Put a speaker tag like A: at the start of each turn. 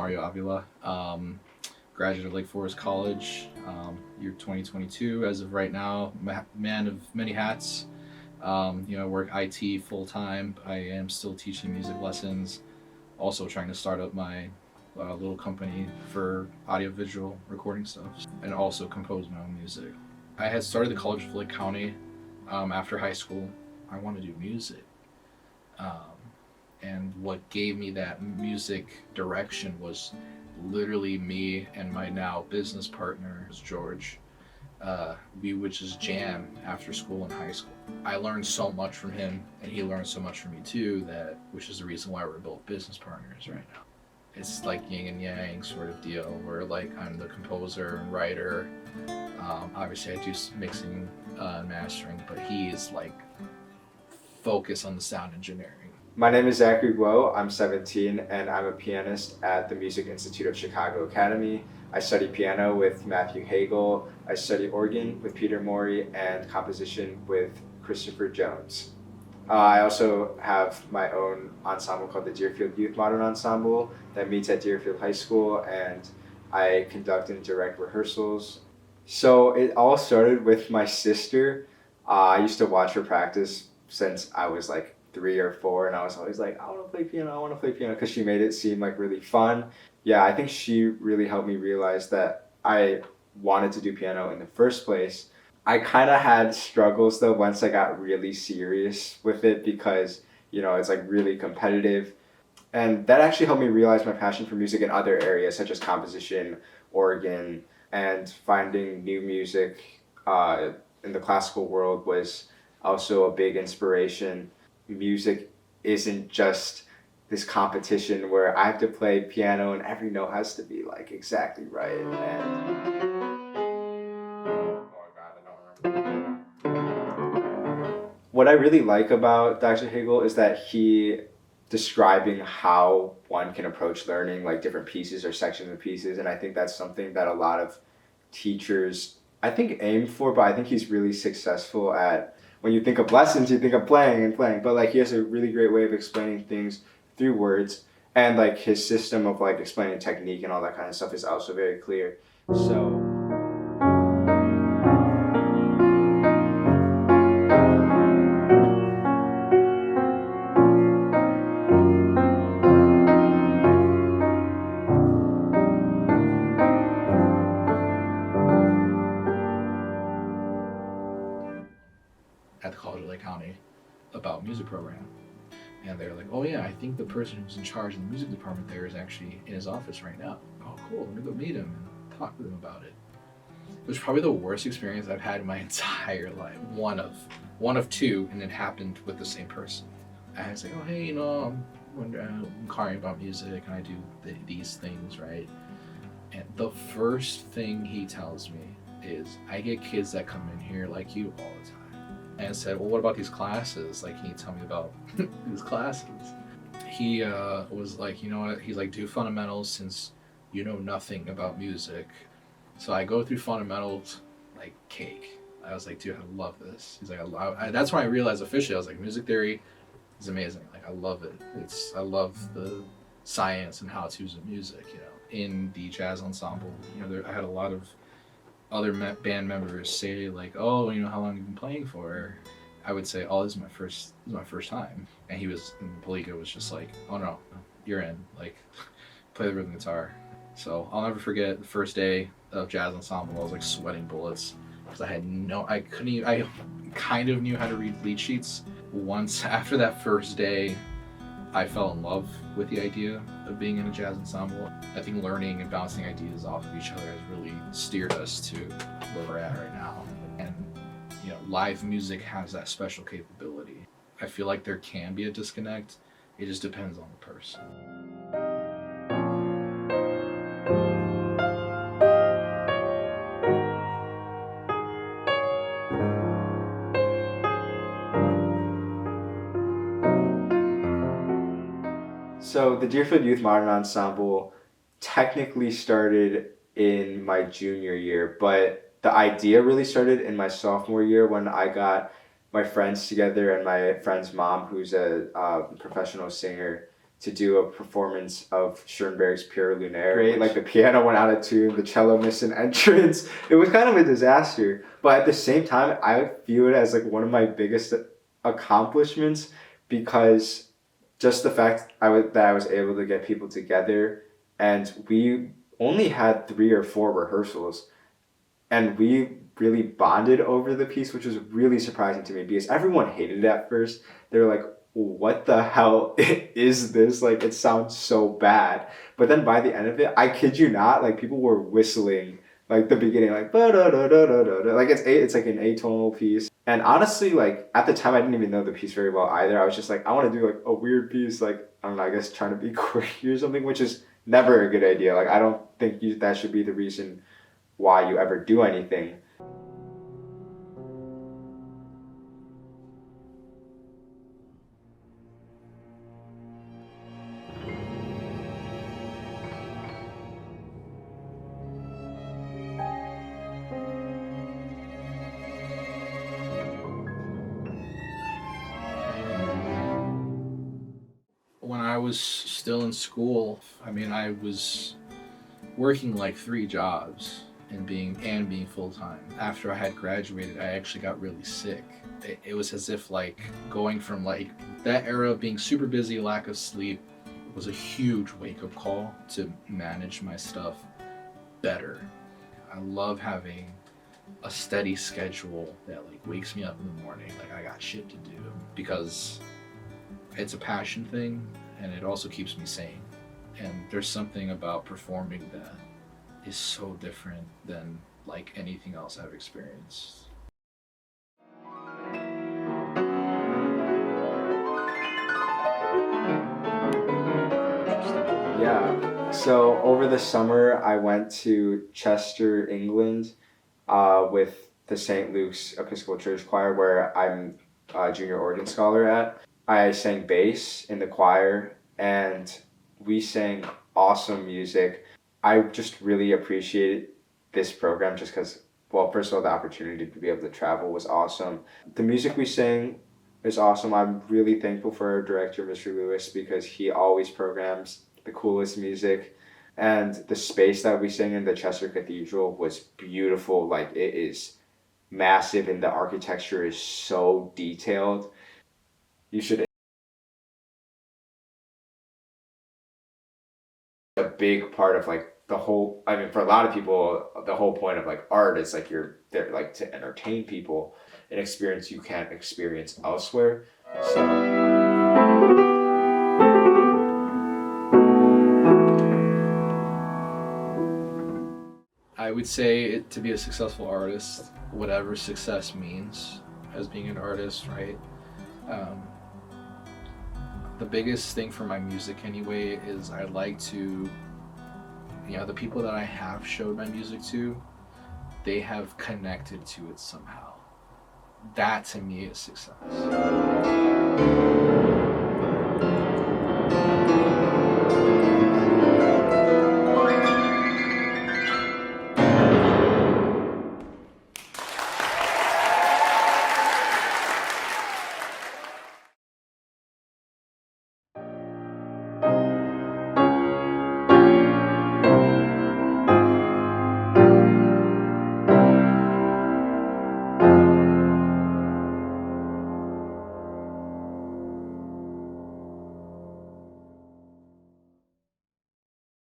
A: Mario Avila, graduate of Lake Forest College, year 2022. As of right now, man of many hats. I work IT full time. I am still teaching music lessons. Also trying to start up my little company for audiovisual recording stuff, and also compose my own music. I had started the College of Lake County after high school. I wanted to do music. Um, and what gave me that music direction was literally me and my now business partner, George. We would just jam after school in high school. I learned so much from him, and he learned so much from me too, which is the reason why we're both business partners right now. It's like yin and yang sort of deal, where like I'm the composer and writer. Obviously I do mixing and mastering, but he's like focused on the sound engineering.
B: My name is Zachary Guo. I'm 17 and I'm a pianist at the Music Institute of Chicago Academy. I study piano with Matthew Hagel. I study organ with Peter Mori and composition with Christopher Jones. I also have my own ensemble called the Deerfield Youth Modern Ensemble that meets at Deerfield High School, and I conduct and direct rehearsals. So it all started with my sister. I used to watch her practice since I was like 3 or 4, and I was always like, I want to play piano, because she made it seem like really fun. Yeah, I think she really helped me realize that I wanted to do piano in the first place. I kind of had struggles though once I got really serious with it, because it's like really competitive, and that actually helped me realize my passion for music in other areas such as composition, organ, and finding new music in the classical world was also a big inspiration. Music isn't just this competition where I have to play piano and every note has to be like exactly right. What I really like about Dr. Hegel is that he describing how one can approach learning like different pieces or sections of pieces, and I think that's something that a lot of teachers I think aim for, but I think he's really successful at. When you think of lessons, you think of playing and playing, but like he has a really great way of explaining things through words, and like his system of like explaining technique and all that kind of stuff is also very clear. So
A: At the College of Lake County about music program. And they're like, oh yeah, I think the person who's in charge of the music department there is actually in his office right now. Oh cool, let me go meet him and talk with him about it. It was probably the worst experience I've had in my entire life. One of two, and it happened with the same person. I was like, oh hey, I'm inquiring about music and I do these things, right? And the first thing he tells me is, I get kids that come in here like you all the time. And I said, well, what about these classes? Like, can you tell me about these classes? He was like, you know what? He's like, do fundamentals since you know nothing about music. So I go through fundamentals like cake. I was like, dude, I love this. He's like, that's when I realized officially, I was like, music theory is amazing. Like, I love it. I love the science and how-tos of music, In the jazz ensemble, I had a lot of other band members say like, oh, how long have you been playing for? I would say, oh, this is my first time. And Palika was just like, oh no, you're in, like, play the rhythm guitar. So I'll never forget the first day of jazz ensemble. I was like sweating bullets because I kind of knew how to read lead sheets. Once after that first day, I fell in love with the idea of being in a jazz ensemble. I think learning and bouncing ideas off of each other has really steered us to where we're at right now. And live music has that special capability. I feel like there can be a disconnect. It just depends on the person.
B: So the Deerfield Youth Modern Ensemble technically started in my junior year, but the idea really started in my sophomore year when I got my friends together and my friend's mom, who's a professional singer, to do a performance of Schoenberg's Pure Lunaire. Like the piano went out of tune, the cello missed an entrance. It was kind of a disaster. But at the same time, I view it as like one of my biggest accomplishments, because just the fact that I was able to get people together, and we only had 3 or 4 rehearsals, and we really bonded over the piece, which was really surprising to me because everyone hated it at first. They were like, what the hell is this? Like, it sounds so bad. But then by the end of it, I kid you not, like people were whistling like the beginning, like ba da da da da da. Like it's like an atonal piece. And honestly, like at the time, I didn't even know the piece very well either. I was just like, I want to do like a weird piece, like I don't know, I guess trying to be quirky or something, which is never a good idea. Like I don't think that should be the reason why you ever do anything.
A: When I was still in school, I mean, I was working like 3 jobs and being full-time. After I had graduated, I actually got really sick. It was as if like going from like that era of being super busy, lack of sleep, was a huge wake-up call to manage my stuff better. I love having a steady schedule that like wakes me up in the morning, like I got shit to do, because it's a passion thing and it also keeps me sane. And there's something about performing that is so different than like anything else I've experienced.
B: Yeah. So over the summer, I went to Chester, England, with the St. Luke's Episcopal Church Choir, where I'm a junior organ scholar at. I sang bass in the choir, and we sang awesome music. I just really appreciate this program just because, well, first of all, the opportunity to be able to travel was awesome. The music we sang is awesome. I'm really thankful for our director, Mr. Lewis, because he always programs the coolest music. And the space that we sang in the Chester Cathedral was beautiful. Like, it is massive and the architecture is so detailed. You should. A big part of like the whole, I mean, for a lot of people, the whole point of like art is like you're there like to entertain people, an experience you can't experience elsewhere. So
A: I would say to be a successful artist, whatever success means as being an artist, right? The biggest thing for my music anyway is I like to, the people that I have showed my music to, they have connected to it somehow. That to me is success.